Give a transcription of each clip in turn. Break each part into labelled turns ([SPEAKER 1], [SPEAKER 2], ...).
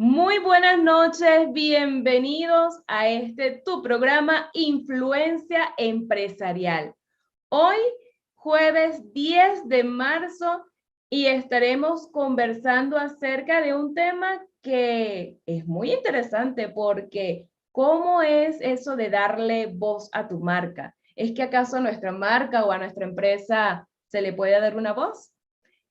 [SPEAKER 1] Muy buenas noches, bienvenidos a tu programa Influencia Empresarial. Hoy, jueves 10 de marzo, y estaremos conversando acerca de un tema que es muy interesante porque ¿cómo es eso de darle voz a tu marca? ¿Es que acaso a nuestra marca o a nuestra empresa se le puede dar una voz?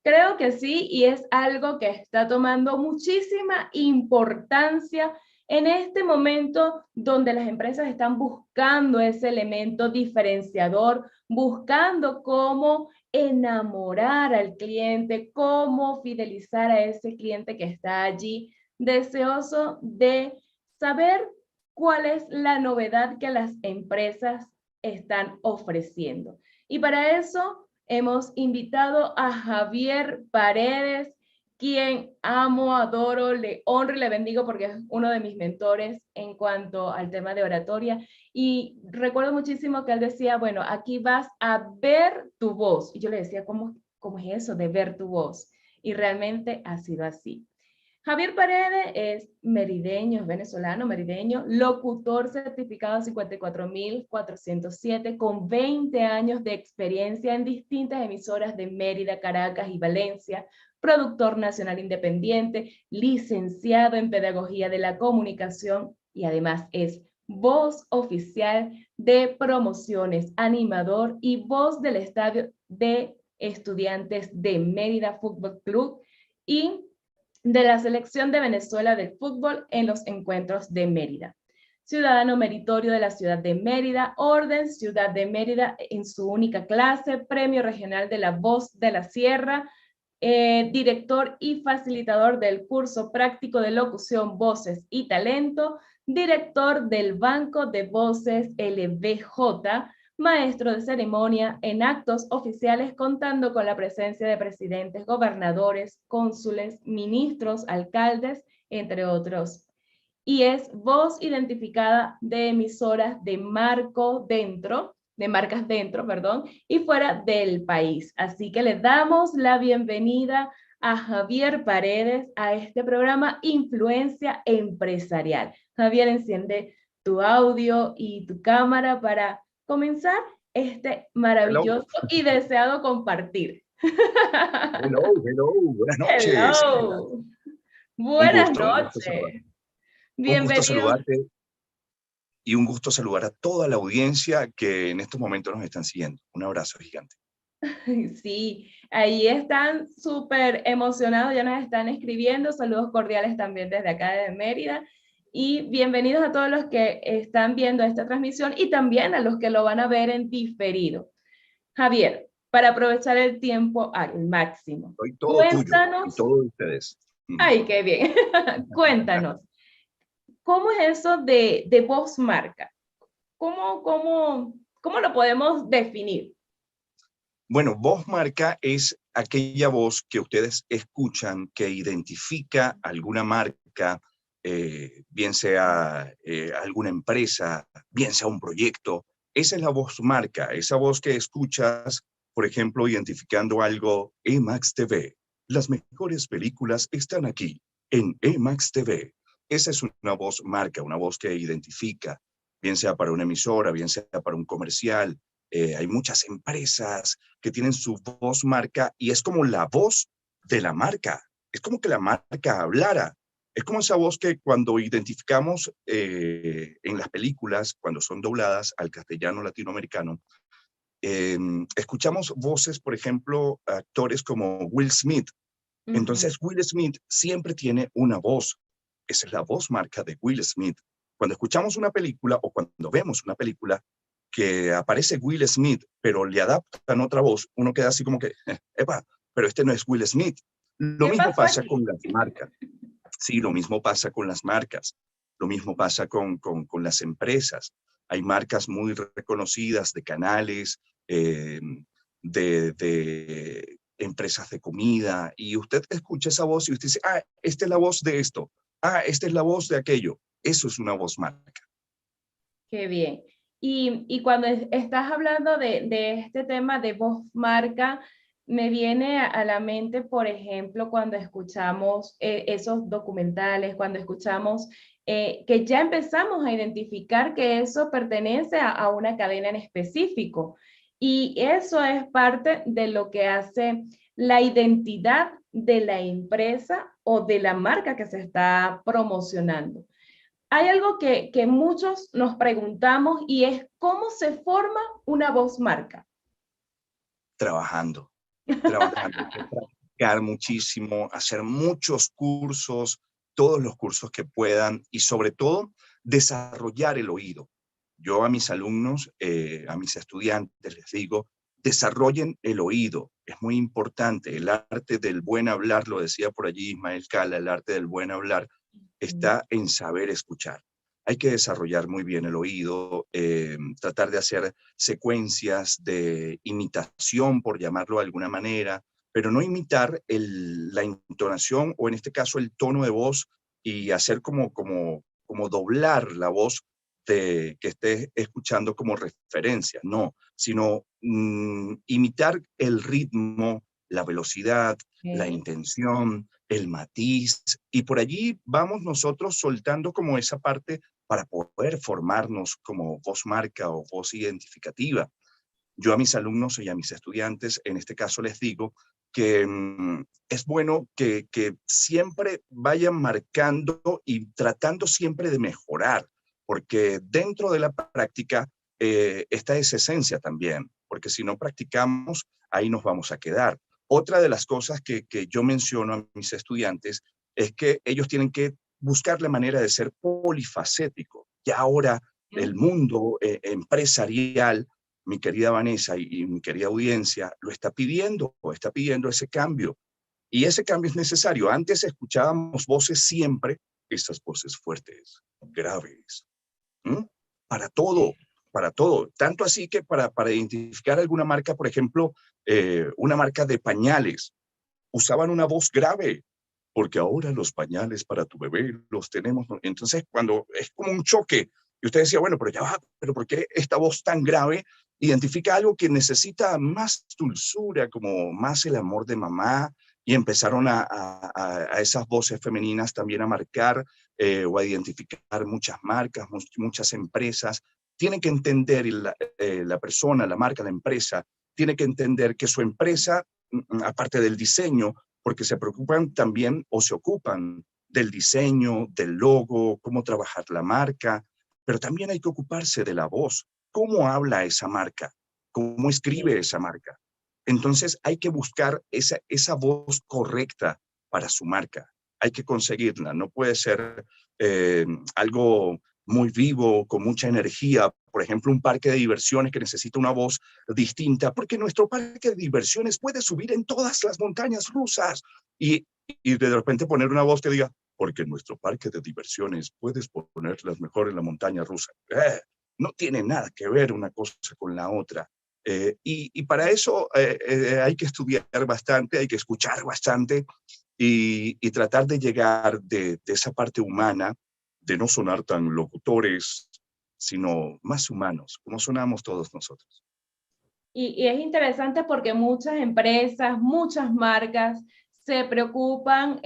[SPEAKER 1] Creo que sí, y es algo que está tomando muchísima importancia en este momento donde las empresas están buscando ese elemento diferenciador, buscando cómo enamorar al cliente, cómo fidelizar a ese cliente que está allí, deseoso de saber cuál es la novedad que las empresas están ofreciendo. Y para eso hemos invitado a Javier Paredes, quien amo, adoro, le honro y le bendigo porque es uno de mis mentores en cuanto al tema de oratoria. Y recuerdo muchísimo que él decía, bueno, aquí vas a ver tu voz. Y yo le decía, ¿cómo es eso de ver tu voz? Y realmente ha sido así. Javier Paredes es merideño, es venezolano, merideño, locutor certificado 54.407, con 20 años de experiencia en distintas emisoras de Mérida, Caracas y Valencia, productor nacional independiente, licenciado en Pedagogía de la Comunicación y además es voz oficial de promociones, animador y voz del estadio de estudiantes de Mérida Fútbol Club y de la selección de Venezuela de fútbol en los encuentros de Mérida. Ciudadano meritorio de la ciudad de Mérida, Orden Ciudad de Mérida en su única clase, Premio Regional de la Voz de la Sierra, director y facilitador del curso práctico de locución, voces y talento, director del Banco de Voces LBJ, maestro de ceremonia en actos oficiales contando con la presencia de presidentes, gobernadores, cónsules, ministros, alcaldes, entre otros. Y es voz identificada de emisoras de marcas dentro, perdón, y fuera del país. Así que le damos la bienvenida a Javier Paredes a este programa Influencia Empresarial. Javier, enciende tu audio y tu cámara para comenzar este
[SPEAKER 2] Hello,
[SPEAKER 1] maravilloso y deseado compartir.
[SPEAKER 2] hello, buenas noches.
[SPEAKER 1] Hello.
[SPEAKER 2] Un
[SPEAKER 1] Buenas
[SPEAKER 2] gusto, un gusto saludar.
[SPEAKER 1] noches.
[SPEAKER 2] Un gusto
[SPEAKER 1] Bienvenidos.
[SPEAKER 2] saludarte y un gusto saludar a toda la audiencia que en estos momentos nos están siguiendo. Un abrazo gigante.
[SPEAKER 1] Sí, ahí están súper emocionados, ya nos están escribiendo, saludos cordiales también desde acá de Mérida y bienvenidos a todos los que están viendo esta transmisión y también a los que lo van a ver en diferido. Javier, para aprovechar el tiempo al máximo,
[SPEAKER 2] Soy todo tuyo y
[SPEAKER 1] cuéntanos,
[SPEAKER 2] todo de ustedes.
[SPEAKER 1] ay, qué bien, cuéntanos, ¿cómo es eso de voz marca? ¿Cómo lo podemos definir?
[SPEAKER 2] Bueno, voz marca es aquella voz que ustedes escuchan que identifica alguna marca, bien sea alguna empresa, bien sea un proyecto. Esa es la voz marca, esa voz que escuchas, por ejemplo, identificando algo, Emax TV. Las mejores películas están aquí, en Emax TV. Esa es una voz marca, una voz que identifica, bien sea para una emisora, bien sea para un comercial. Hay muchas empresas que tienen su voz marca y es como la voz de la marca. Es como que la marca hablara. Es como esa voz que cuando identificamos en las películas, cuando son dobladas al castellano latinoamericano, escuchamos voces, por ejemplo, actores como Will Smith.
[SPEAKER 1] Uh -huh.
[SPEAKER 2] Entonces Will Smith siempre tiene una voz. Esa es la voz marca de Will Smith. Cuando escuchamos una película o cuando vemos una película, que aparece Will Smith, pero le adaptan otra voz, uno queda así como que, epa, pero este no es Will Smith. Lo
[SPEAKER 1] ¿Qué
[SPEAKER 2] mismo
[SPEAKER 1] pasó
[SPEAKER 2] pasa con
[SPEAKER 1] aquí?
[SPEAKER 2] las marcas. Sí, lo mismo pasa con las marcas. Lo mismo pasa con las empresas. Hay marcas muy reconocidas de canales, de empresas de comida, y usted escucha esa voz y usted dice, ah, esta es la voz de esto, ah, esta es la voz de aquello. Eso es una voz marca.
[SPEAKER 1] Qué bien. Y cuando estás hablando de este tema de voz marca, me viene a la mente, por ejemplo, cuando escuchamos esos documentales, cuando escuchamos que ya empezamos a identificar que eso pertenece a una cadena en específico. Y eso es parte de lo que hace la identidad de la empresa o de la marca que se está promocionando. Hay algo que muchos nos preguntamos y es ¿cómo se forma una voz marca?
[SPEAKER 2] Trabajando, trabajando. Hay que practicar muchísimo, hacer muchos cursos, todos los cursos que puedan y sobre todo desarrollar el oído. Yo a mis alumnos, a mis estudiantes les digo, desarrollen el oído. Es muy importante. El arte del buen hablar, lo decía por allí Ismael Cala, el arte del buen hablar está en saber escuchar. Hay que desarrollar muy bien el oído, tratar de hacer secuencias de imitación, por llamarlo de alguna manera, pero no imitar la entonación o en este caso el tono de voz y hacer como doblar la voz que estés escuchando como referencia, no, sino imitar el ritmo, la velocidad, la
[SPEAKER 1] Okay.
[SPEAKER 2] intención, el matiz, y por allí vamos nosotros soltando como esa parte para poder formarnos como voz marca o voz identificativa. Yo a mis alumnos y a mis estudiantes, en este caso les digo que es bueno que siempre vayan marcando y tratando siempre de mejorar, porque dentro de la práctica está esa esencia también, porque si no practicamos, ahí nos vamos a quedar. Otra de las cosas que yo menciono a mis estudiantes es que ellos tienen que buscar la manera de ser polifacético. Y ahora el mundo empresarial, mi querida Vanessa y mi querida audiencia, lo está pidiendo ese cambio. Y ese cambio es necesario. Antes escuchábamos voces siempre, esas voces fuertes, graves, ¿m? Para todo, para todo. Tanto así que para identificar alguna marca, por ejemplo, una marca de pañales, usaban una voz grave, porque ahora los pañales para tu bebé los tenemos. Entonces, cuando es como un choque, y usted decía, bueno, pero ya va, pero ¿por qué esta voz tan grave identifica algo que necesita más dulzura, como más el amor de mamá? Y empezaron a esas voces femeninas también a marcar o a identificar muchas marcas, muchas empresas. Tiene que entender la persona, la marca, la empresa, tiene que entender que su empresa, aparte del diseño, porque se preocupan también o se ocupan del diseño, del logo, cómo trabajar la marca, pero también hay que ocuparse de la voz, cómo habla esa marca, cómo escribe esa marca. Entonces hay que buscar esa voz correcta para su marca. Hay que conseguirla, no puede ser algo muy vivo, con mucha energía. Por ejemplo, un parque de diversiones que necesita una voz distinta, porque nuestro parque de diversiones puede subir en todas las montañas rusas y de repente poner una voz que diga, porque en nuestro parque de diversiones puedes ponerlas mejor en la montaña rusa. No tiene nada que ver una cosa con la otra. Y para eso hay que estudiar bastante, hay que escuchar bastante y tratar de llegar de esa parte humana, de no sonar tan locutores, sino más humanos, como sonamos todos nosotros.
[SPEAKER 1] Y es interesante porque muchas empresas, muchas marcas se preocupan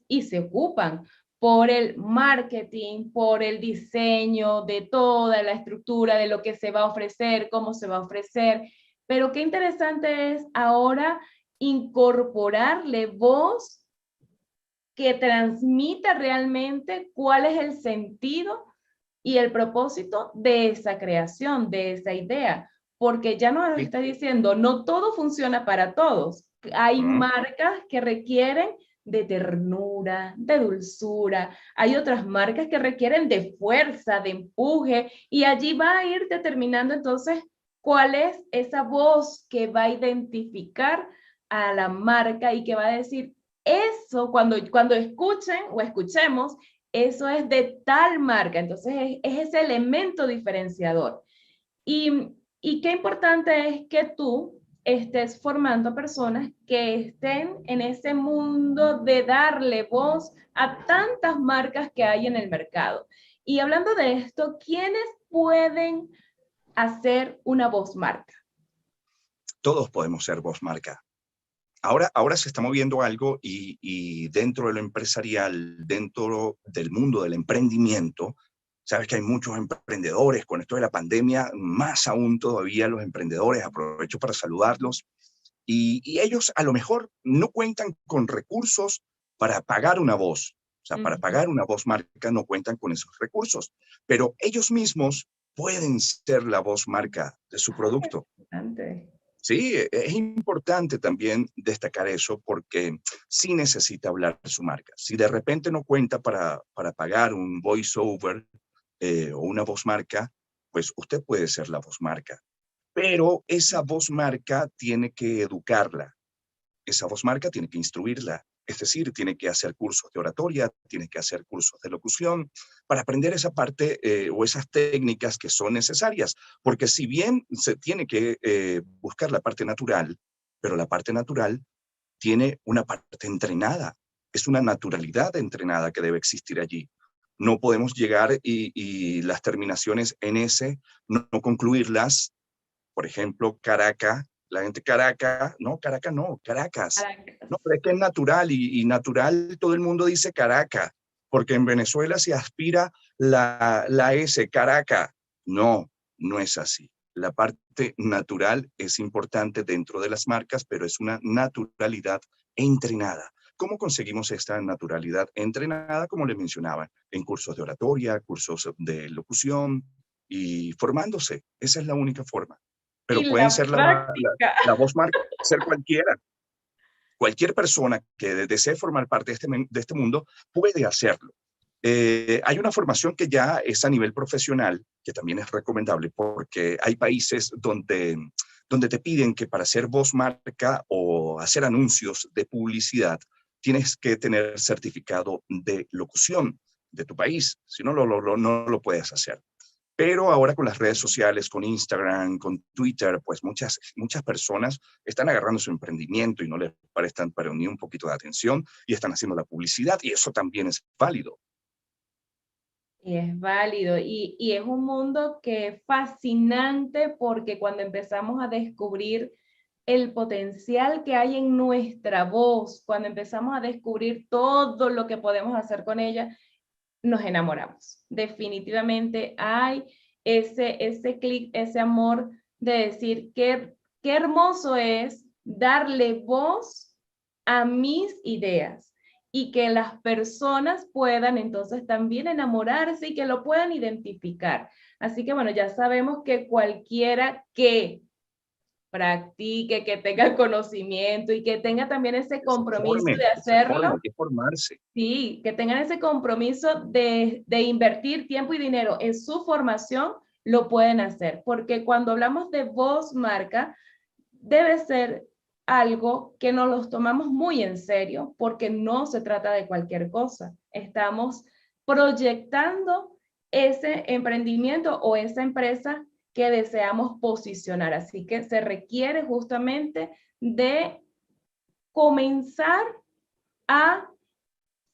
[SPEAKER 1] y se ocupan por el marketing, por el diseño de toda la estructura de lo que se va a ofrecer, cómo se va a ofrecer. Pero qué interesante es ahora incorporarle voz que transmita realmente cuál es el sentido y el propósito de esa creación, de esa idea, porque ya nos
[SPEAKER 2] Sí.
[SPEAKER 1] está diciendo, no todo funciona para todos. Hay marcas que requieren de ternura, de dulzura, hay otras marcas que requieren de fuerza, de empuje, y allí va a ir determinando entonces cuál es esa voz que va a identificar a la marca y que va a decir, eso cuando escuchen o escuchemos, eso es de tal marca, entonces es ese elemento diferenciador. Y qué importante es que tú estés formando personas que estén en ese mundo de darle voz a tantas marcas que hay en el mercado. Y hablando de esto, ¿quiénes pueden hacer una voz marca?
[SPEAKER 2] Todos podemos ser voz marca. ahora se está moviendo algo y dentro de lo empresarial, dentro del mundo del emprendimiento, sabes que hay muchos emprendedores. Con esto de la pandemia, más aún todavía los emprendedores, aprovecho para saludarlos, y ellos a lo mejor no cuentan con recursos para pagar una voz. O sea, para
[SPEAKER 1] Ujú.
[SPEAKER 2] pagar una voz marca no cuentan con esos recursos, pero ellos mismos pueden ser la voz marca de su
[SPEAKER 1] Ah, qué
[SPEAKER 2] producto.
[SPEAKER 1] interesante.
[SPEAKER 2] Sí, es importante también destacar eso porque sí necesita hablar de su marca. Si de repente no cuenta para pagar un voiceover o una voz marca, pues usted puede ser la voz marca. Pero esa voz marca tiene que educarla, esa voz marca tiene que instruirla, es decir, tiene que hacer cursos de oratoria, tiene que hacer cursos de locución para aprender esa parte o esas técnicas que son necesarias, porque si bien se tiene que buscar la parte natural, pero la parte natural tiene una parte entrenada, es una naturalidad entrenada que debe existir allí. No podemos llegar y las terminaciones en ese, no concluirlas. Por ejemplo, Caracas, la gente Caracas, no, Caracas no, Caracas.
[SPEAKER 1] Caracas.
[SPEAKER 2] No, pero es que es natural y natural todo el mundo dice Caracas, porque en Venezuela se aspira la S, Caracas. No, no es así. La parte natural es importante dentro de las marcas, pero es una naturalidad entrenada. ¿Cómo conseguimos esta naturalidad entrenada? Como le mencionaba, en cursos de oratoria, cursos de locución y formándose. Esa es la única forma.
[SPEAKER 1] Y
[SPEAKER 2] Pero pueden
[SPEAKER 1] la
[SPEAKER 2] ser
[SPEAKER 1] práctica.
[SPEAKER 2] la voz marca, ser cualquiera. Cualquier persona que desee formar parte de este mundo puede hacerlo. Hay una formación que ya es a nivel profesional, que también es recomendable, porque hay países donde te piden que para ser voz marca o hacer anuncios de publicidad, tienes que tener certificado de locución de tu país, si no no lo puedes hacer. Pero ahora con las redes sociales, con Instagram, con Twitter, pues muchas personas están agarrando su emprendimiento y no les prestan para ni un poquito de atención y están haciendo la publicidad y eso también es válido.
[SPEAKER 1] Y es válido. Y es un mundo que es fascinante porque cuando empezamos a descubrir el potencial que hay en nuestra voz, cuando empezamos a descubrir todo lo que podemos hacer con ella, nos enamoramos. Definitivamente hay ese clic, ese amor de decir qué hermoso es darle voz a mis ideas y que las personas puedan entonces también enamorarse y que lo puedan identificar. Así que bueno, ya sabemos que cualquiera que practique, que tenga el conocimiento y que tenga también ese compromiso de
[SPEAKER 2] Que se
[SPEAKER 1] hacerlo,
[SPEAKER 2] forme, hay que formarse.
[SPEAKER 1] sí, que tengan ese compromiso de invertir tiempo y dinero en su formación, lo pueden hacer, porque cuando hablamos de voz marca, debe ser algo que nos los tomamos muy en serio, porque no se trata de cualquier cosa. Estamos proyectando ese emprendimiento o esa empresa que deseamos posicionar. Así que se requiere justamente de comenzar a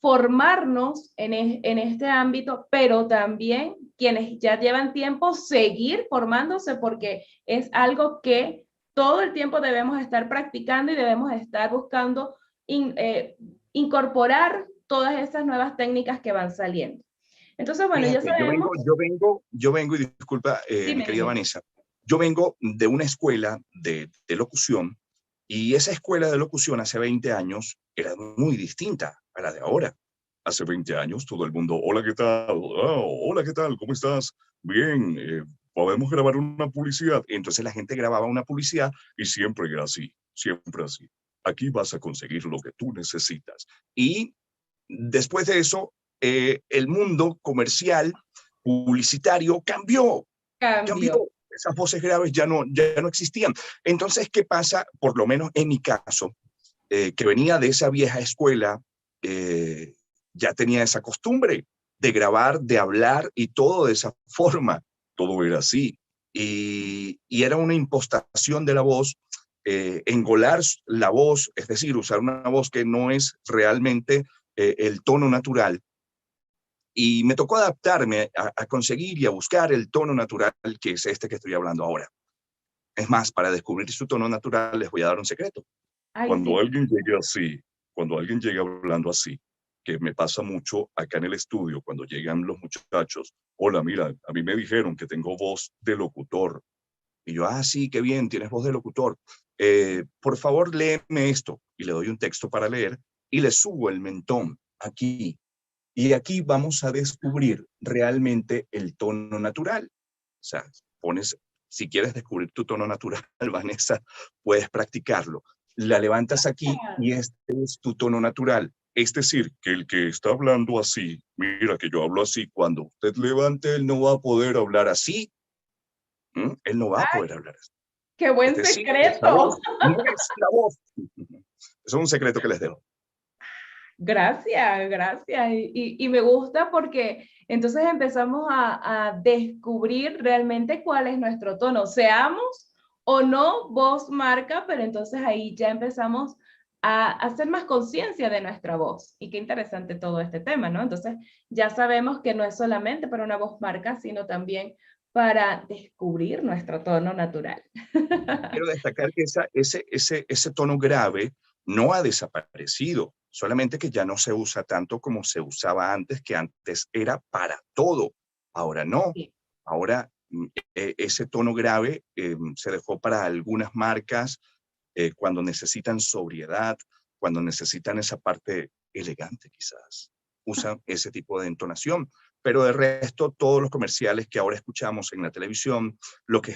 [SPEAKER 1] formarnos en este ámbito, pero también quienes ya llevan tiempo, seguir formándose porque es algo que todo el tiempo debemos estar practicando y debemos estar buscando incorporar todas esas nuevas técnicas que van saliendo. Entonces, bueno, ya
[SPEAKER 2] Fíjate,
[SPEAKER 1] sabemos,
[SPEAKER 2] yo vengo, y disculpa, mi
[SPEAKER 1] dime,
[SPEAKER 2] querida
[SPEAKER 1] dime.
[SPEAKER 2] Vanessa, yo vengo de una escuela de locución y esa escuela de locución hace 20 años era muy distinta a la de ahora. Hace 20 años todo el mundo, hola, ¿qué tal? Ah, hola, ¿qué tal? ¿Cómo estás? Bien, podemos grabar una publicidad. Entonces la gente grababa una publicidad y siempre era así, siempre así. Aquí vas a conseguir lo que tú necesitas. Y después de eso, el mundo comercial, publicitario, cambió.
[SPEAKER 1] Cambio.
[SPEAKER 2] Esas voces graves ya no existían. Entonces, ¿qué pasa? Por lo menos en mi caso, que venía de esa vieja escuela, eh, ya tenía esa costumbre de grabar, de hablar y todo de esa forma. Todo era así. Y era una impostación de la voz, engolar la voz, es decir, usar una voz que no es realmente el tono natural. Y me tocó adaptarme a conseguir y a buscar el tono natural que es este que estoy hablando ahora. Es más, para descubrir su tono natural les voy a dar un secreto.
[SPEAKER 1] Ay,
[SPEAKER 2] Cuando
[SPEAKER 1] sí.
[SPEAKER 2] alguien llegue así, cuando alguien llegue hablando así, que me pasa mucho acá en el estudio, cuando llegan los muchachos, hola, mira, a mí me dijeron que tengo voz de locutor. Y yo, ah, sí, qué bien, tienes voz de locutor. Por favor, léeme esto. Y le doy un texto para leer y le subo el mentón aquí. Y aquí vamos a descubrir realmente el tono natural. O sea, pones, si quieres descubrir tu tono natural, Vanessa, puedes practicarlo. La levantas aquí y este es tu tono natural. Es decir, que el que está hablando así, mira que yo hablo así, cuando usted levante, él no va a poder hablar así. Él no va a poder hablar así.
[SPEAKER 1] ¡Qué
[SPEAKER 2] Es
[SPEAKER 1] buen
[SPEAKER 2] decir, esa
[SPEAKER 1] secreto!
[SPEAKER 2] voz, nuestra voz. Eso es un secreto que les dejo.
[SPEAKER 1] Gracias, gracias. Y me gusta porque entonces empezamos a descubrir realmente cuál es nuestro tono, seamos o no voz marca, pero entonces ahí ya empezamos a hacer más conciencia de nuestra voz. Y qué interesante todo este tema, ¿no? Entonces ya sabemos que no es solamente para una voz marca, sino también para descubrir nuestro tono natural.
[SPEAKER 2] Quiero destacar que ese tono grave no ha desaparecido, solamente que ya no se usa tanto como se usaba antes, que antes era para todo. Ahora no.
[SPEAKER 1] Sí.
[SPEAKER 2] Ahora ese tono grave se dejó para algunas marcas cuando necesitan sobriedad, cuando necesitan esa parte elegante quizás. Usan ese tipo de entonación. Pero de resto, todos los comerciales que ahora escuchamos en la televisión, lo que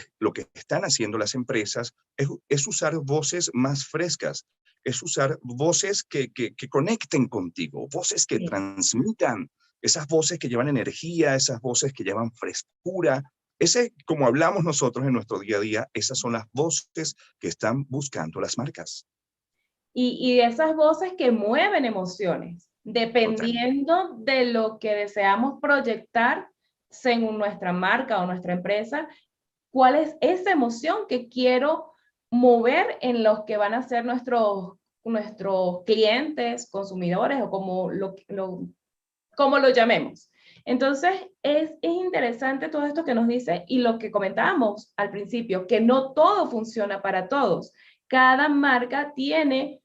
[SPEAKER 2] están haciendo las empresas es usar voces más frescas, es usar voces que conecten contigo, voces que
[SPEAKER 1] Sí.
[SPEAKER 2] transmitan, esas voces que llevan energía, esas voces que llevan frescura. Ese, como hablamos nosotros en nuestro día a día, esas son las voces que están buscando las marcas.
[SPEAKER 1] Y esas voces que mueven emociones,
[SPEAKER 2] Totalmente.
[SPEAKER 1] dependiendo de lo que deseamos proyectar según nuestra marca o nuestra empresa, cuál es esa emoción que quiero mover en los que van a ser nuestros clientes, consumidores o como lo llamemos. Entonces, es interesante todo esto que nos dice y lo que comentábamos al principio, que no todo funciona para todos. Cada marca tiene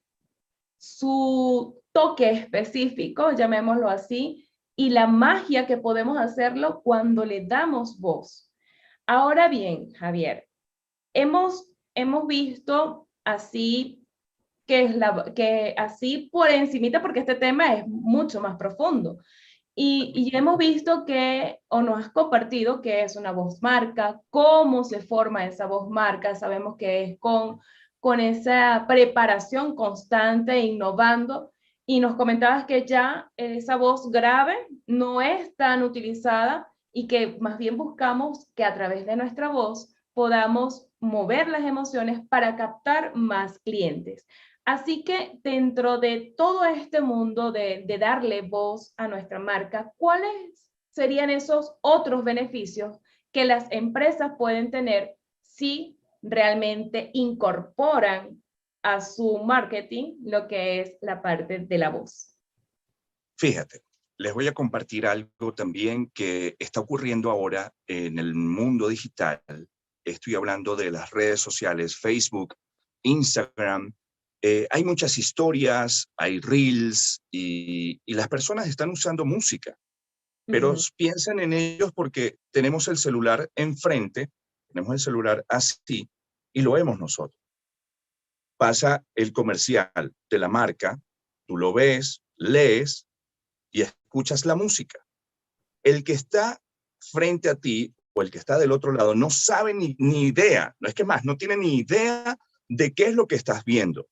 [SPEAKER 1] su toque específico, llamémoslo así, y la magia que podemos hacerlo cuando le damos voz. Ahora bien, Javier, hemos visto así que así por encimita, porque este tema es mucho más profundo. Y hemos visto que, o nos has compartido que es una voz marca, cómo se forma esa voz marca, sabemos que es con esa preparación constante, innovando, y nos comentabas que ya esa voz grave no es tan utilizada y que más bien buscamos que a través de nuestra voz podamos mover las emociones para captar más clientes. Así que dentro de todo este mundo de darle voz a nuestra marca, ¿cuáles serían esos otros beneficios que las empresas pueden tener si realmente incorporan a su marketing lo que es la parte de la voz?
[SPEAKER 2] Fíjate, les voy a compartir algo también que está ocurriendo ahora en el mundo digital. Estoy hablando de las redes sociales, Facebook, Instagram. Hay muchas historias, hay reels y las personas están usando música, pero
[SPEAKER 1] Ujú.
[SPEAKER 2] piensan en ellos porque tenemos el celular enfrente, tenemos el celular así y lo vemos nosotros. Pasa el comercial de la marca, tú lo ves, lees y escuchas la música. El que está frente a ti o el que está del otro lado no sabe ni idea, no es que más, no tiene ni idea de qué es lo que estás viendo.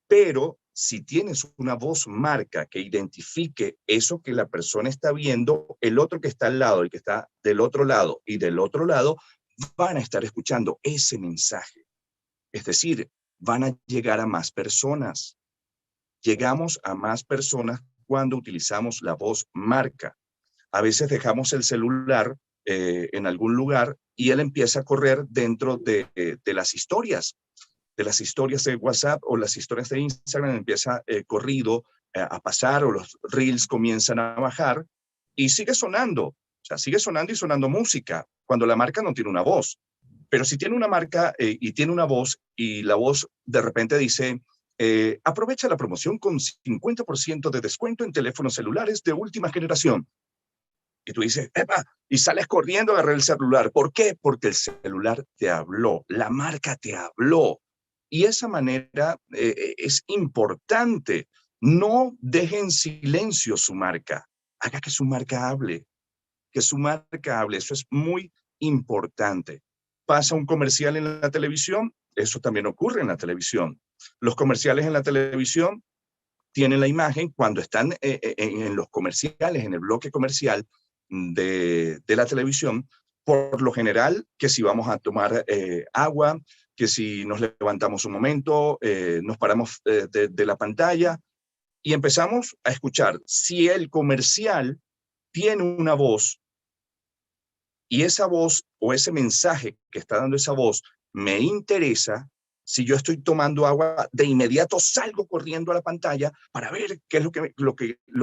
[SPEAKER 2] Pero si tienes una voz marca que identifique eso que la persona está viendo, el otro que está al lado, el que está del otro lado y del otro lado, van a estar escuchando ese mensaje. Es decir, van a llegar a más personas. Llegamos a más personas cuando utilizamos la voz marca. A veces dejamos el celular en algún lugar y él empieza a correr dentro de las historias de WhatsApp o las historias de Instagram, empieza corrido a pasar o los reels comienzan a bajar y sigue sonando. O sea, sigue sonando y sonando música cuando la marca no tiene una voz. Pero si tiene una marca y tiene una voz y la voz de repente dice, Aprovecha la promoción con 50% de descuento en teléfonos celulares de última generación. Y tú dices, ¡epa! Y sales corriendo a agarrar el celular. ¿Por qué? Porque el celular te habló, la marca te habló. Y esa manera es importante. No deje en silencio su marca. Haga que su marca hable, que su marca hable. Eso es muy importante. Pasa un comercial en la televisión, eso también ocurre en la televisión. Los comerciales en la televisión tienen la imagen cuando están en los comerciales, en el bloque comercial de la televisión, por lo general, que si vamos a tomar agua, que si nos levantamos un momento, nos paramos de la pantalla y empezamos a escuchar. Si el comercial tiene una voz y esa voz o ese mensaje que está dando esa voz me interesa, si yo estoy tomando agua, de inmediato salgo corriendo a la pantalla para ver qué es lo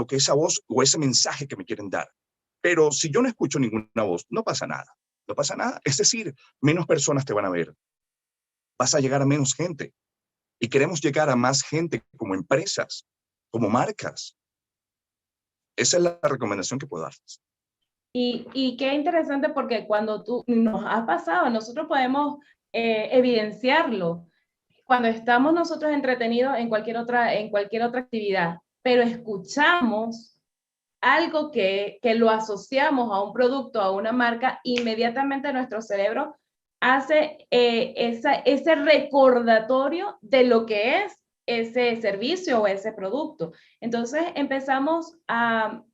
[SPEAKER 2] que esa voz o ese mensaje que me quieren dar. Pero si yo no escucho ninguna voz, no pasa nada. No pasa nada. Es decir, menos personas te van a ver. Vas a llegar a menos gente. Y queremos llegar a más gente como empresas, como marcas. Esa es la recomendación que puedo darles.
[SPEAKER 1] Y qué interesante porque cuando tú nos ha pasado, nosotros podemos evidenciarlo cuando estamos nosotros entretenidos en cualquier otra actividad, pero escuchamos algo que lo asociamos a un producto, a una marca, inmediatamente nuestro cerebro hace ese recordatorio de lo que es ese servicio o ese producto. Entonces empezamos a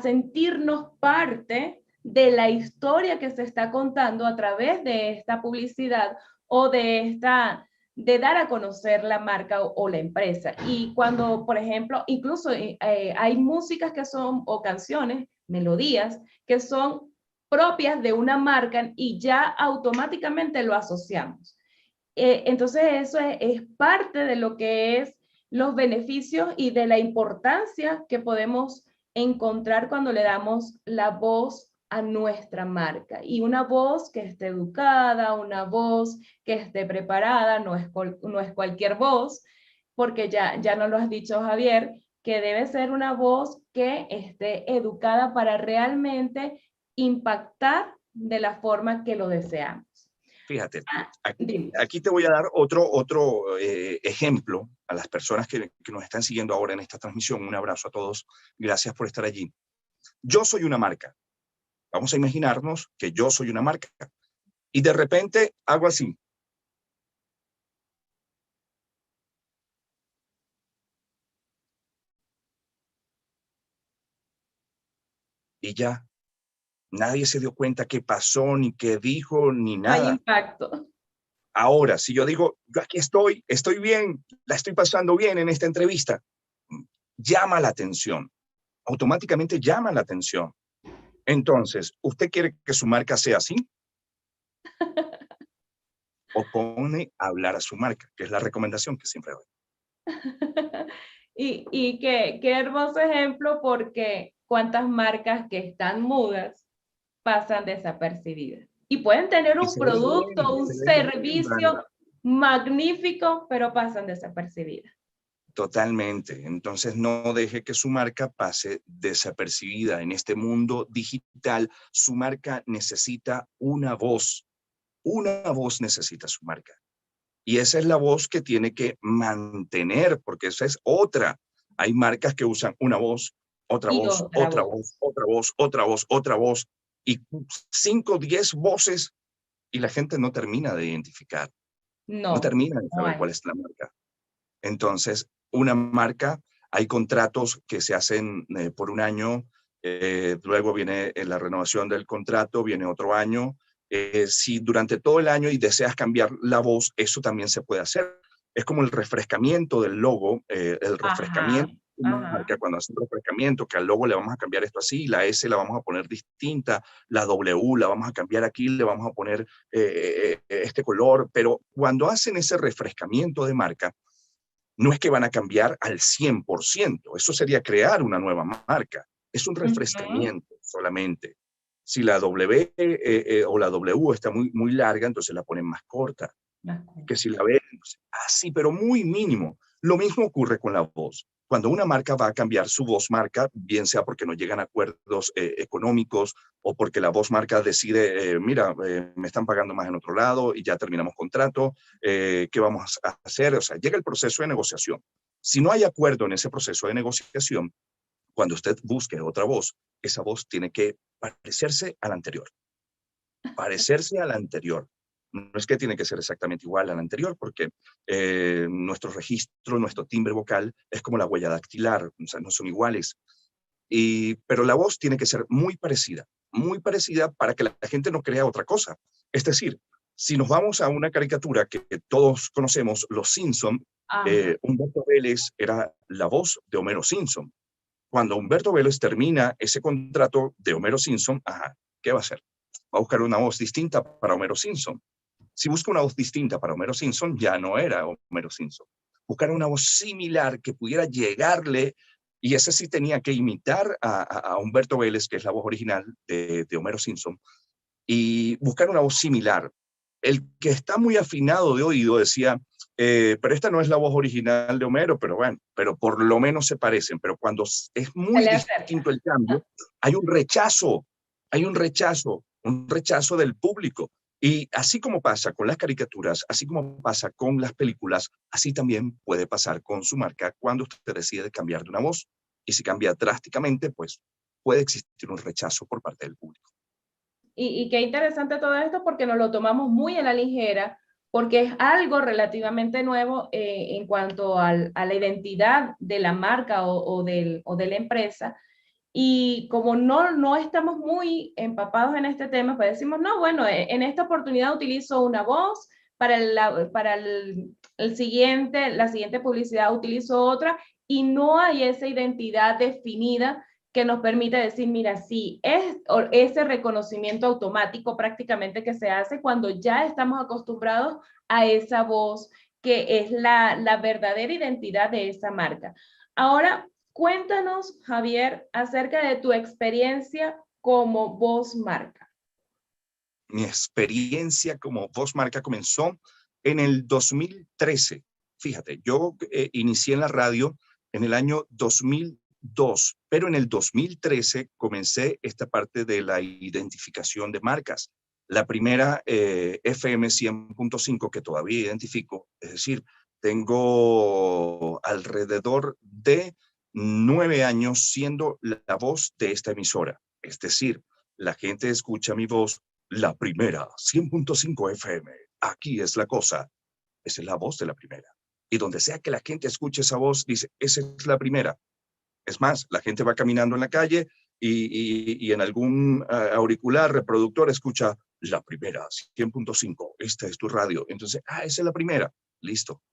[SPEAKER 1] sentirnos parte de la historia que se está contando a través de esta publicidad o de dar a conocer la marca o la empresa. Y cuando, por ejemplo, incluso hay músicas que son, o canciones, melodías, que son propias de una marca y ya automáticamente lo asociamos. Entonces eso es parte de lo que es los beneficios y de la importancia que podemos encontrar cuando le damos la voz a nuestra marca. Y una voz que esté educada, una voz que esté preparada, no es cualquier voz, porque ya nos lo has dicho, Javier, que debe ser una voz que esté educada para realmente impactar de la forma que lo deseamos.
[SPEAKER 2] Fíjate, aquí te voy a dar otro ejemplo a las personas que nos están siguiendo ahora en esta transmisión. Un abrazo a todos. Gracias por estar allí. Yo soy una marca. Vamos a imaginarnos que yo soy una marca. Y de repente hago así. Y ya. Nadie se dio cuenta qué pasó, ni qué dijo, ni
[SPEAKER 1] No hay
[SPEAKER 2] nada.
[SPEAKER 1] impacto.
[SPEAKER 2] Ahora, si yo digo, yo aquí estoy bien, la estoy pasando bien en esta entrevista, llama la atención. Automáticamente llama la atención. Entonces, ¿usted quiere que su marca sea así? O pone a hablar a su marca, que es la recomendación que siempre doy.
[SPEAKER 1] Y qué hermoso ejemplo, porque cuántas marcas que están mudas pasan desapercibidas. Y pueden tener
[SPEAKER 2] Y
[SPEAKER 1] un producto, un
[SPEAKER 2] se ven bien,
[SPEAKER 1] servicio magnífico, pero pasan desapercibidas.
[SPEAKER 2] Totalmente. Entonces, no deje que su marca pase desapercibida. En este mundo digital, su marca necesita una voz. Una voz necesita su marca. Y esa es la voz que tiene que mantener, porque esa es otra. Hay marcas que usan una voz, otra
[SPEAKER 1] Y
[SPEAKER 2] voz,
[SPEAKER 1] otra
[SPEAKER 2] otra
[SPEAKER 1] voz.
[SPEAKER 2] voz, otra voz, otra voz, otra voz, y 5, 10 voces, y la gente no termina de identificar, no
[SPEAKER 1] No,
[SPEAKER 2] termina de
[SPEAKER 1] no
[SPEAKER 2] saber
[SPEAKER 1] hay.
[SPEAKER 2] cuál es la marca. Entonces, una marca, hay contratos que se hacen por un año, luego viene la renovación del contrato, viene otro año. Si durante todo el año y deseas cambiar la voz, eso también se puede hacer. Es como el refrescamiento del logo, el
[SPEAKER 1] Ajá,
[SPEAKER 2] refrescamiento de una
[SPEAKER 1] ajá.
[SPEAKER 2] marca, cuando hace un refrescamiento, que al logo le vamos a cambiar esto así, la S la vamos a poner distinta, la W la vamos a cambiar aquí, le vamos a poner este color, pero cuando hacen ese refrescamiento de marca, no es que van a cambiar al 100%, eso sería crear una nueva marca, es un refrescamiento solamente. Si la W o la W está muy larga, entonces la ponen más corta. Que si la B, así, pero muy mínimo. Lo mismo ocurre con la voz. Cuando una marca va a cambiar su voz marca, bien sea porque no llegan a acuerdos económicos o porque la voz marca decide, mira, me están pagando más en otro lado y ya terminamos contrato, ¿qué vamos a hacer? O sea, llega el proceso de negociación. Si no hay acuerdo en ese proceso de negociación, cuando usted busque otra voz, esa voz tiene que parecerse a la anterior. Parecerse a la anterior. No es que tiene que ser exactamente igual a la anterior, porque nuestro registro, nuestro timbre vocal es como la huella dactilar, o sea, no son iguales. Pero la voz tiene que ser muy parecida para que la gente no crea otra cosa. Es decir, si nos vamos a una caricatura que todos conocemos, Los Simpson,
[SPEAKER 1] Ajá.
[SPEAKER 2] Humberto Vélez era la voz de Homero Simpson. Cuando Humberto Vélez termina ese contrato de Homero Simpson, ajá, ¿qué va a hacer? Va a buscar una voz distinta para Homero Simpson. Si busca una voz distinta para Homero Simpson, ya no era Homero Simpson. Buscar una voz similar que pudiera llegarle, y ese sí tenía que imitar a Humberto Vélez, que es la voz original de Homero Simpson, y buscar una voz similar. El que está muy afinado de oído decía, pero esta no es la voz original de Homero, pero bueno, pero por lo menos se parecen. Pero cuando es
[SPEAKER 1] Se
[SPEAKER 2] muy
[SPEAKER 1] le acerca.
[SPEAKER 2] distinto el cambio, hay un rechazo del público. Y así como pasa con las caricaturas, así como pasa con las películas, así también puede pasar con su marca cuando usted decide cambiar de una voz. Y si cambia drásticamente, pues puede existir un rechazo por parte del público.
[SPEAKER 1] Y qué interesante todo esto porque nos lo tomamos muy a la ligera, porque es algo relativamente nuevo en cuanto a la identidad de la marca o de la empresa. Y como no estamos muy empapados en este tema, pues decimos, no, bueno, en esta oportunidad utilizo una voz, para la siguiente publicidad utilizo otra, y no hay esa identidad definida que nos permite decir, mira, sí, es ese reconocimiento automático prácticamente que se hace cuando ya estamos acostumbrados a esa voz que es la verdadera identidad de esa marca. Ahora, cuéntanos, Javier, acerca de tu experiencia como voz marca.
[SPEAKER 2] Mi experiencia como voz marca comenzó en el 2013. Fíjate, yo inicié en la radio en el año 2002, pero en el 2013 comencé esta parte de la identificación de marcas. La primera FM 100.5 que todavía identifico, es decir, tengo alrededor de 9 años siendo la voz de esta emisora. Es decir, la gente escucha mi voz, la primera, 100.5 FM. Aquí es la cosa. Esa es la voz de la primera. Y donde sea que la gente escuche esa voz, dice, esa es la primera. Es más, la gente va caminando en la calle y en algún auricular, reproductor, escucha la primera, 100.5. Esta es tu radio. Entonces, esa es la primera. Listo.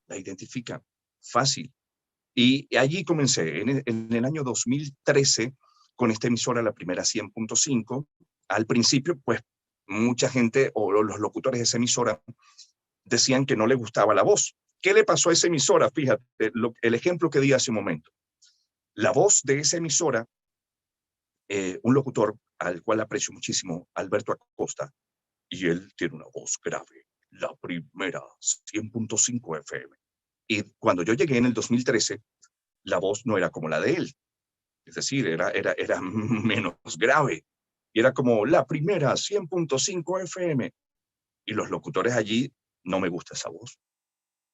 [SPEAKER 2] La identifican. Fácil. Y allí comencé, en el año 2013, con esta emisora, la primera 100.5. Al principio, pues, mucha gente o los locutores de esa emisora decían que no le gustaba la voz. ¿Qué le pasó a esa emisora? Fíjate, el ejemplo que di hace un momento. La voz de esa emisora, un locutor al cual aprecio muchísimo, Alberto Acosta, y él tiene una voz grave, la primera 100.5 FM. Y cuando yo llegué en el 2013, la voz no era como la de él. Es decir, era menos grave. Y era como la primera 100.5 FM. Y los locutores allí, no me gusta esa voz.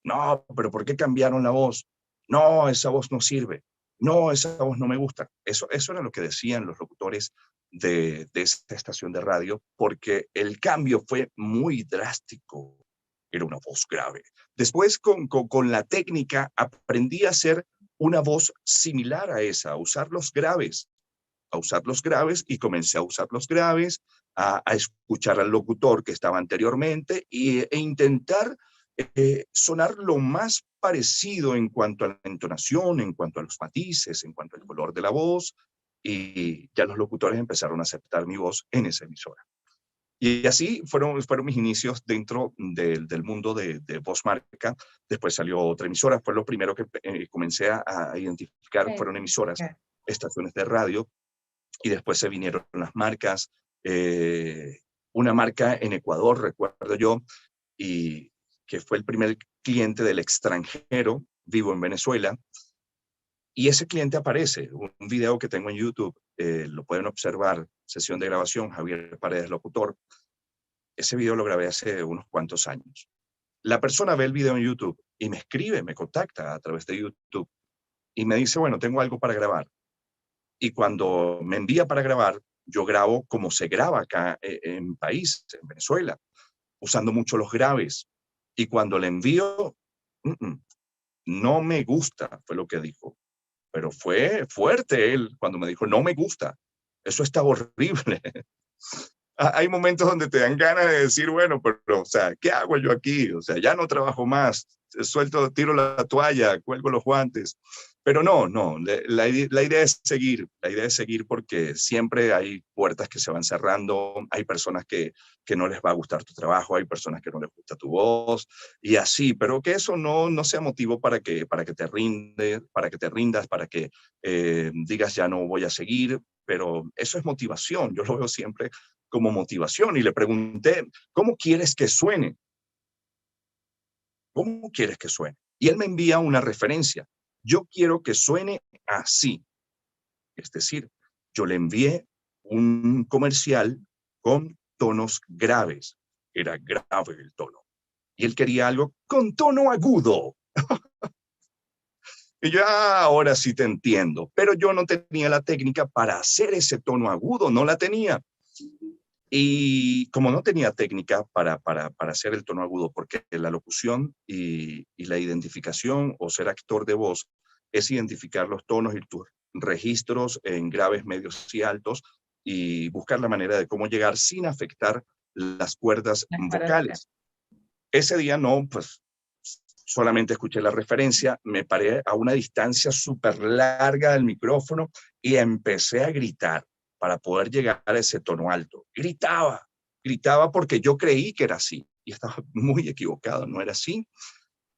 [SPEAKER 2] No, pero ¿por qué cambiaron la voz? No, esa voz no sirve. No, esa voz no me gusta. Eso era lo que decían los locutores de esta estación de radio, porque el cambio fue muy drástico. Era una voz grave. Después, con la técnica, aprendí a hacer una voz similar a esa, a usar los graves, y comencé a usar los graves, a escuchar al locutor que estaba anteriormente e intentar sonar lo más parecido en cuanto a la entonación, en cuanto a los matices, en cuanto al color de la voz, y ya los locutores empezaron a aceptar mi voz en esa emisora. Y así fueron mis inicios dentro del mundo de voz marca. Después salió otra emisora, fue lo primero que comencé a identificar, fueron emisoras, estaciones de radio, y después se vinieron las marcas. Una marca en Ecuador, recuerdo yo, y que fue el primer cliente del extranjero, vivo en Venezuela, y ese cliente aparece, un video que tengo en YouTube, lo pueden observar, sesión de grabación, Javier Paredes, locutor. Ese video lo grabé hace unos cuantos años. La persona ve el video en YouTube y me escribe, me contacta a través de YouTube y me dice, bueno, tengo algo para grabar. Y cuando me envía para grabar, yo grabo como se graba acá en mi país, en Venezuela, usando mucho los graves. Y cuando le envío, no me gusta, fue lo que dijo. Pero fue fuerte él cuando me dijo, no me gusta, eso está horrible. Hay momentos donde te dan ganas de decir, bueno, pero, o sea, ¿qué hago yo aquí? O sea, ya no trabajo más, suelto, tiro la toalla, cuelgo los guantes. Pero no, la idea es seguir, la idea es seguir porque siempre hay puertas que se van cerrando, hay personas que no les va a gustar tu trabajo, hay personas que no les gusta tu voz y así, pero que eso no sea motivo para que te rindas, para que digas ya no voy a seguir, pero eso es motivación, yo lo veo siempre como motivación y le pregunté, ¿cómo quieres que suene? ¿Cómo quieres que suene? Y él me envía una referencia. Yo quiero que suene así. Es decir, yo le envié un comercial con tonos graves. Era grave el tono. Y él quería algo con tono agudo. Y yo, ahora sí te entiendo. Pero yo no tenía la técnica para hacer ese tono agudo. No la tenía. Y como no tenía técnica para hacer el tono agudo, porque la locución y la identificación o ser actor de voz es identificar los tonos y tus registros en graves, medios y altos y buscar la manera de cómo llegar sin afectar las cuerdas vocales. Ese día no, pues solamente escuché la referencia, me paré a una distancia súper larga del micrófono y empecé a gritar para poder llegar a ese tono alto. Gritaba porque yo creí que era así y estaba muy equivocado, no era así.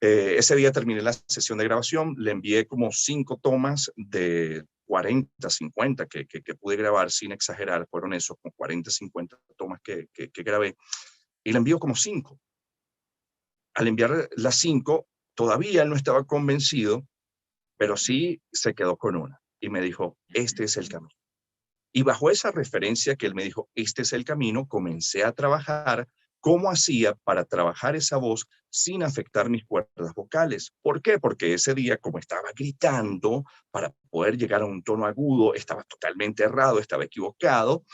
[SPEAKER 2] Ese día terminé la sesión de grabación, le envié como 5 tomas de 40, 50 que pude grabar sin exagerar, fueron esos, como 40, 50 tomas que grabé, y le envío como 5. Al enviar las 5, todavía él no estaba convencido, pero sí se quedó con una y me dijo, este es el camino. Y bajo esa referencia que él me dijo, este es el camino, comencé a trabajar cómo hacía para trabajar esa voz sin afectar mis cuerdas vocales. ¿Por qué? Porque ese día, como estaba gritando para poder llegar a un tono agudo, estaba totalmente errado, estaba equivocado,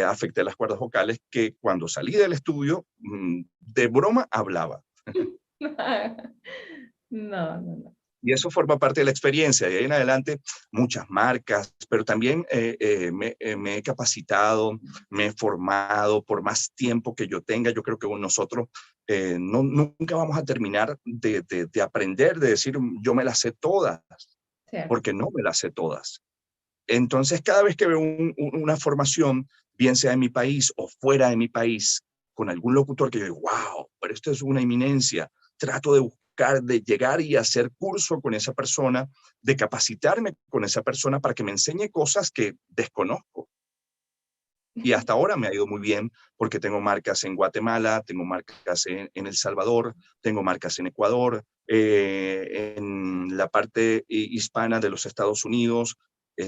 [SPEAKER 2] afecté las cuerdas vocales que cuando salí del estudio, de broma hablaba.
[SPEAKER 1] No.
[SPEAKER 2] Y eso forma parte de la experiencia. De ahí en adelante, muchas marcas, pero también me he capacitado, me he formado por más tiempo que yo tenga. Yo creo que nosotros nunca vamos a terminar de aprender, de decir, yo me las sé todas, porque no me las sé todas. Entonces, cada vez que veo una formación, bien sea en mi país o fuera de mi país, con algún locutor que yo digo, wow, pero esto es una eminencia, trato de buscar, de llegar y hacer curso con esa persona, de capacitarme con esa persona para que me enseñe cosas que desconozco. Y hasta ahora me ha ido muy bien porque tengo marcas en Guatemala, tengo marcas en El Salvador, tengo marcas en Ecuador, en la parte hispana de los Estados Unidos,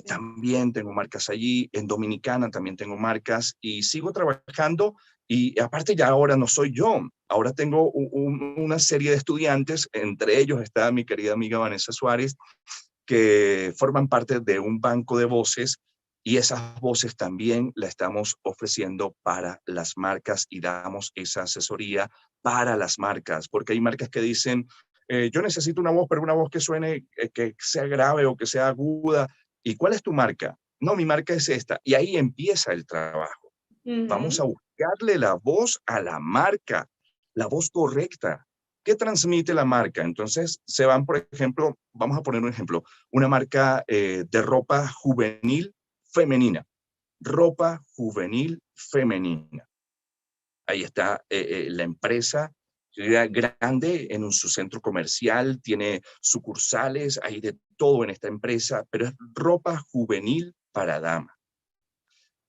[SPEAKER 2] también tengo marcas allí, en Dominicana también tengo marcas y sigo trabajando y aparte ya ahora no soy yo, ahora tengo una serie de estudiantes, entre ellos está mi querida amiga Vanessa Suárez, que forman parte de un banco de voces y esas voces también la estamos ofreciendo para las marcas y damos esa asesoría para las marcas, porque hay marcas que dicen, yo necesito una voz, pero una voz que suene, que sea grave o que sea aguda. ¿Y cuál es tu marca? No, mi marca es esta. Y ahí empieza el trabajo. Vamos a buscarle la voz a la marca, la voz correcta. ¿Qué transmite la marca? Entonces se van, por ejemplo, vamos a poner un ejemplo, una marca de ropa juvenil femenina. Ropa juvenil femenina. Ahí está la empresa grande en su centro comercial, tiene sucursales, hay de todo en esta empresa, pero es ropa juvenil para dama.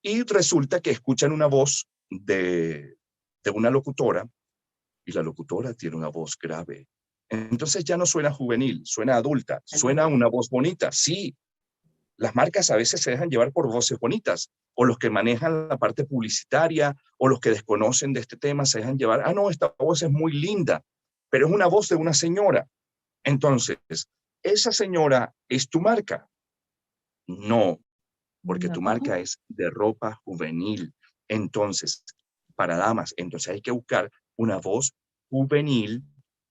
[SPEAKER 2] Y resulta que escuchan una voz de una locutora y la locutora tiene una voz grave Entonces ya no suena juvenil, suena adulta, suena una voz bonita. Sí, las marcas a veces se dejan llevar por voces bonitas, o los que manejan la parte publicitaria, o los que desconocen de este tema se dejan llevar. Ah, no, esta voz es muy linda, pero es una voz de una señora. Entonces, ¿esa señora es tu marca? No, porque tu
[SPEAKER 1] No.
[SPEAKER 2] marca es de ropa juvenil. Entonces, para damas, entonces hay que buscar una voz juvenil,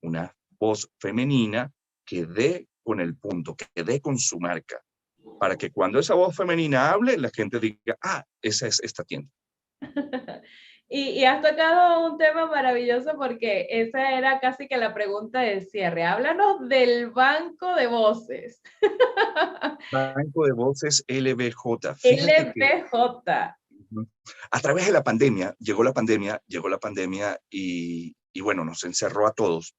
[SPEAKER 2] una voz femenina que dé con el punto, que dé con su marca, para que cuando esa voz femenina hable, la gente diga, ah, esa es esta tienda.
[SPEAKER 1] Y has tocado un tema maravilloso porque esa era casi que la pregunta del cierre. Háblanos del banco de voces.
[SPEAKER 2] Banco de voces LBJ. Fíjate que
[SPEAKER 1] LBJ.
[SPEAKER 2] a través de la pandemia, llegó la pandemia y bueno, nos encerró a todos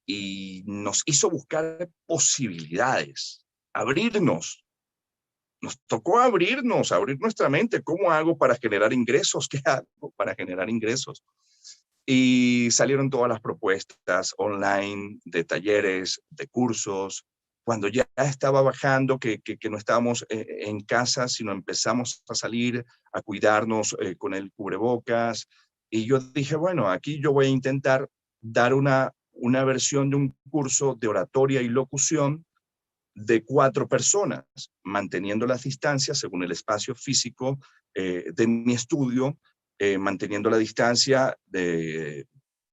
[SPEAKER 2] y nos hizo buscar posibilidades, abrirnos. Nos tocó abrirnos, abrir nuestra mente. ¿Cómo hago para generar ingresos? ¿Qué hago para generar ingresos? Y salieron todas las propuestas online de talleres, de cursos. Cuando ya estaba bajando, que no estábamos en casa, sino empezamos a salir, a cuidarnos con el cubrebocas. Y yo dije, bueno, aquí yo voy a intentar dar una versión de un curso de oratoria y locución de 4 personas, manteniendo las distancias según el espacio físico de mi estudio, manteniendo la distancia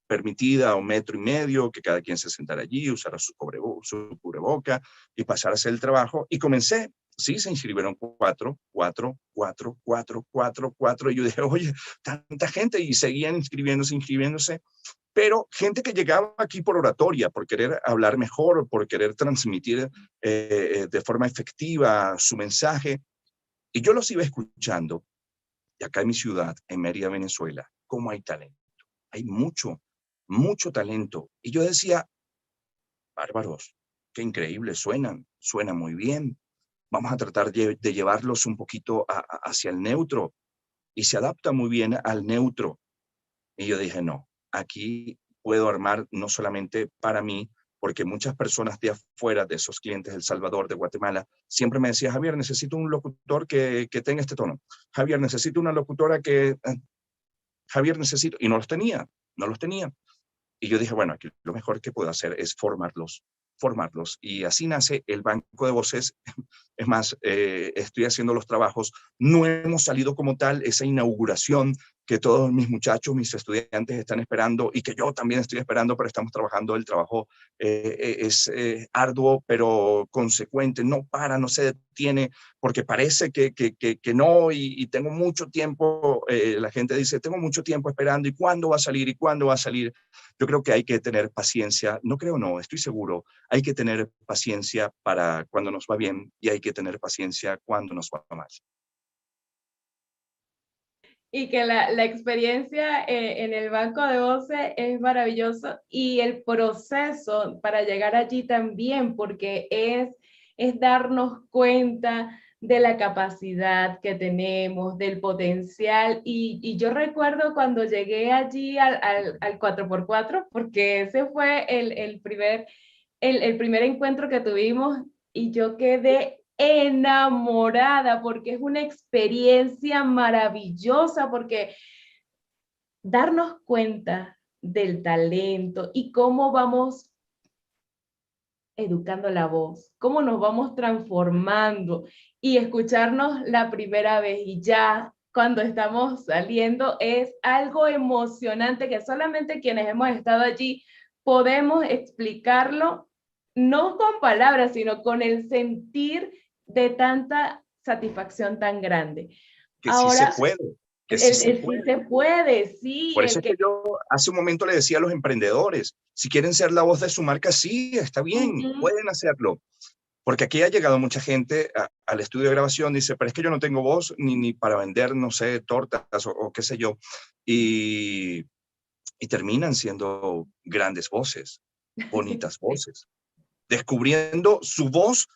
[SPEAKER 2] permitida a 1,5 metros, que cada quien se sentara allí, usara su cubreboca y pasara a hacer el trabajo. Y comencé, sí, se inscribieron 4, 4, 4, 4, 4, 4. Y yo dije, oye, tanta gente, y seguían inscribiéndose. Pero gente que llegaba aquí por oratoria, por querer hablar mejor, por querer transmitir de forma efectiva su mensaje. Y yo los iba escuchando. Y acá en mi ciudad, en Mérida, Venezuela, ¿cómo hay talento? Hay mucho, mucho talento. Y yo decía, bárbaros, qué increíble, suenan muy bien. Vamos a tratar de llevarlos un poquito hacia el neutro. Y se adapta muy bien al neutro. Y yo dije, no, aquí puedo armar no solamente para mí, porque muchas personas de afuera, de esos clientes de El Salvador, de Guatemala, siempre me decían, Javier, necesito un locutor que tenga este tono. Javier, necesito una locutora que... Javier, necesito... Y no los tenía, no los tenía. Y yo dije, bueno, aquí lo mejor que puedo hacer es formarlos. Y así nace el Banco de Voces. Es más, estoy haciendo los trabajos. No hemos salido como tal, esa inauguración que todos mis muchachos, mis estudiantes están esperando y que yo también estoy esperando, pero estamos trabajando. El trabajo es arduo, pero consecuente. No para, no se detiene, porque parece que no, y tengo mucho tiempo. La gente dice, tengo mucho tiempo esperando, ¿y cuándo va a salir? ¿Y cuándo va a salir? Yo creo que hay que tener paciencia. No creo, no, estoy seguro. Hay que tener paciencia para cuando nos va bien y hay que tener paciencia cuando nos va mal.
[SPEAKER 1] Y que la experiencia en el banco de voces es maravilloso y el proceso para llegar allí también, porque es darnos cuenta de la capacidad que tenemos, del potencial. Y yo recuerdo cuando llegué allí al 4x4, porque ese fue el primer encuentro que tuvimos y yo quedé enamorada porque es una experiencia maravillosa, porque darnos cuenta del talento y cómo vamos educando la voz, cómo nos vamos transformando y escucharnos la primera vez y ya cuando estamos saliendo es algo emocionante que solamente quienes hemos estado allí podemos explicarlo, no con palabras, sino con el sentir de tanta satisfacción tan grande.
[SPEAKER 2] Que sí se
[SPEAKER 1] Ahora,
[SPEAKER 2] puede, que sí se
[SPEAKER 1] sí
[SPEAKER 2] puede.
[SPEAKER 1] se puede, sí,
[SPEAKER 2] Por eso
[SPEAKER 1] el
[SPEAKER 2] es que
[SPEAKER 1] que...
[SPEAKER 2] yo hace un momento le decía a los emprendedores, si quieren ser la voz de su marca, sí, está bien, pueden hacerlo. Porque aquí ha llegado mucha gente al estudio de grabación, dice, pero es que yo no tengo voz ni para vender, no sé, tortas o qué sé yo. Y terminan siendo grandes voces, bonitas
[SPEAKER 1] Sí.
[SPEAKER 2] voces, descubriendo su voz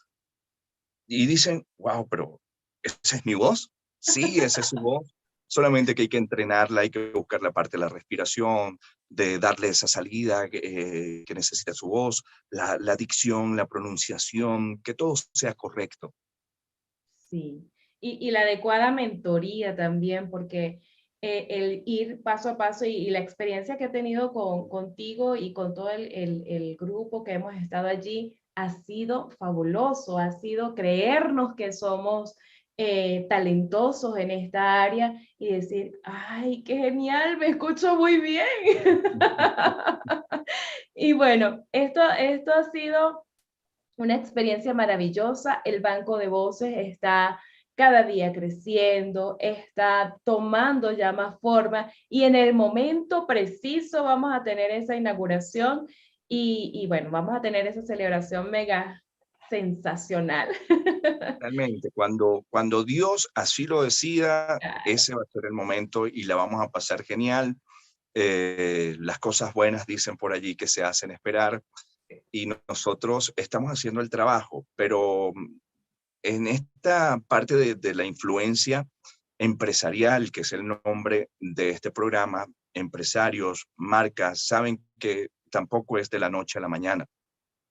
[SPEAKER 2] y dicen, wow, pero ¿esa es mi voz? Sí, esa es su voz. solamente que hay que entrenarla, hay que buscar la parte de la respiración, de darle esa salida que necesita su voz, la dicción, la pronunciación, que todo sea correcto.
[SPEAKER 1] Sí, y la adecuada mentoría también, porque el ir paso a paso y la experiencia que he tenido contigo y con todo el grupo que hemos estado allí ha sido fabuloso, ha sido creernos que somos talentosos en esta área y decir, ay, qué genial, me escucho muy bien. Y bueno, esto ha sido una experiencia maravillosa. El banco de voces está cada día creciendo, está tomando ya más forma y en el momento preciso vamos a tener esa inauguración y bueno, vamos a tener esa celebración mega sensacional.
[SPEAKER 2] Realmente, cuando Dios así lo decida, ese va a ser el momento y la vamos a pasar genial. Las cosas buenas dicen por allí que se hacen esperar y nosotros estamos haciendo el trabajo, pero en esta parte de la influencia empresarial, que es el nombre de este programa, empresarios, marcas, saben que tampoco es de la noche a la mañana.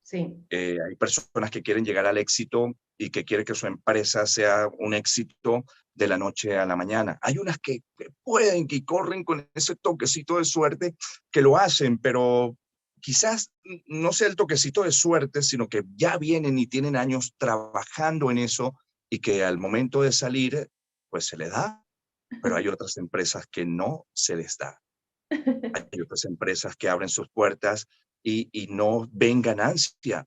[SPEAKER 1] Sí.
[SPEAKER 2] Hay personas que quieren llegar al éxito y que quieren que su empresa sea un éxito de la noche a la mañana. Hay unas que pueden, que corren con ese toquecito de suerte, que lo hacen, pero quizás no sea el toquecito de suerte, sino que ya vienen y tienen años trabajando en eso y que al momento de salir, pues se les da. Pero hay otras empresas que no se les da. Hay otras empresas que abren sus puertas y no ven ganancia.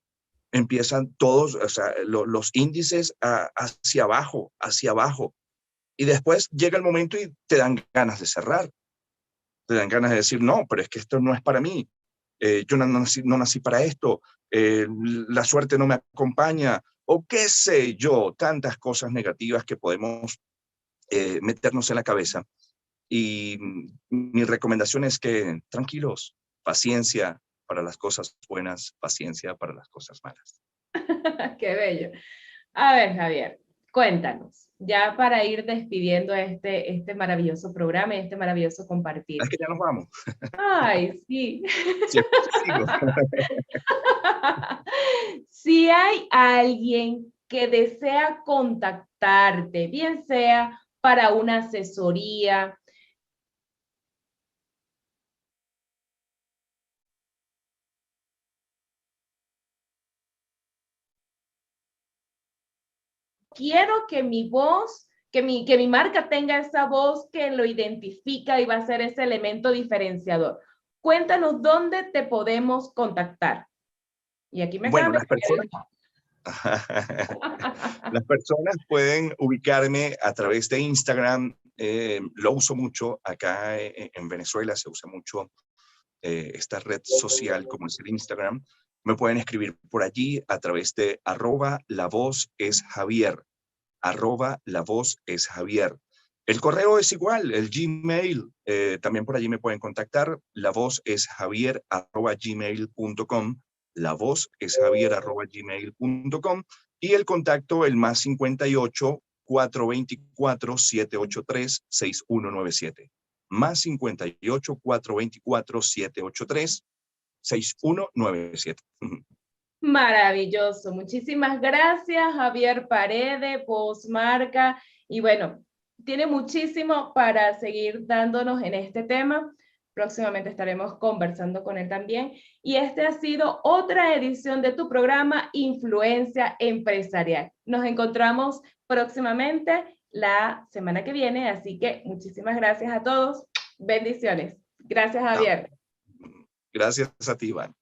[SPEAKER 2] Empiezan todos, o sea, los índices hacia abajo, hacia abajo. Y después llega el momento y te dan ganas de cerrar. Te dan ganas de decir, no, pero es que esto no es para mí. Yo no nací para esto. La suerte no me acompaña. O qué sé yo, tantas cosas negativas que podemos meternos en la cabeza. Y mi recomendación es que tranquilos, paciencia para las cosas buenas, paciencia para las cosas malas.
[SPEAKER 1] Qué bello. A ver, Javier, cuéntanos, ya para ir despidiendo este maravilloso programa y este maravilloso
[SPEAKER 2] Es
[SPEAKER 1] compartir.
[SPEAKER 2] que ya nos vamos.
[SPEAKER 1] Ay, sí.
[SPEAKER 2] Siempre sigo.
[SPEAKER 1] Si hay alguien que desea contactarte, bien sea para una asesoría, quiero que mi voz, que mi marca tenga esa voz que lo identifica y va a ser ese elemento diferenciador. Cuéntanos dónde te podemos contactar. Y aquí me
[SPEAKER 2] Bueno,
[SPEAKER 1] acaba
[SPEAKER 2] las personas, las personas pueden ubicarme a través de Instagram. Lo uso mucho acá en Venezuela, se usa mucho esta red social como es el Instagram. Me pueden escribir por allí a través de @lavozesjavier, @lavozesjavier. El correo es igual, el Gmail, también por allí me pueden contactar, lavozesjavier@gmail.com, lavozesjavier@gmail.com y el contacto, el +58 424 783 6197. +58 424 783 6197.
[SPEAKER 1] Maravilloso. Muchísimas gracias, Javier Paredes, Postmarca. Y bueno, tiene muchísimo para seguir dándonos en este tema. Próximamente estaremos conversando con él también. Y este ha sido otra edición de tu programa Influencia Empresarial. Nos encontramos próximamente la semana que viene, así que muchísimas gracias a todos. Bendiciones. Gracias, Javier.
[SPEAKER 2] Gracias a ti, Iván.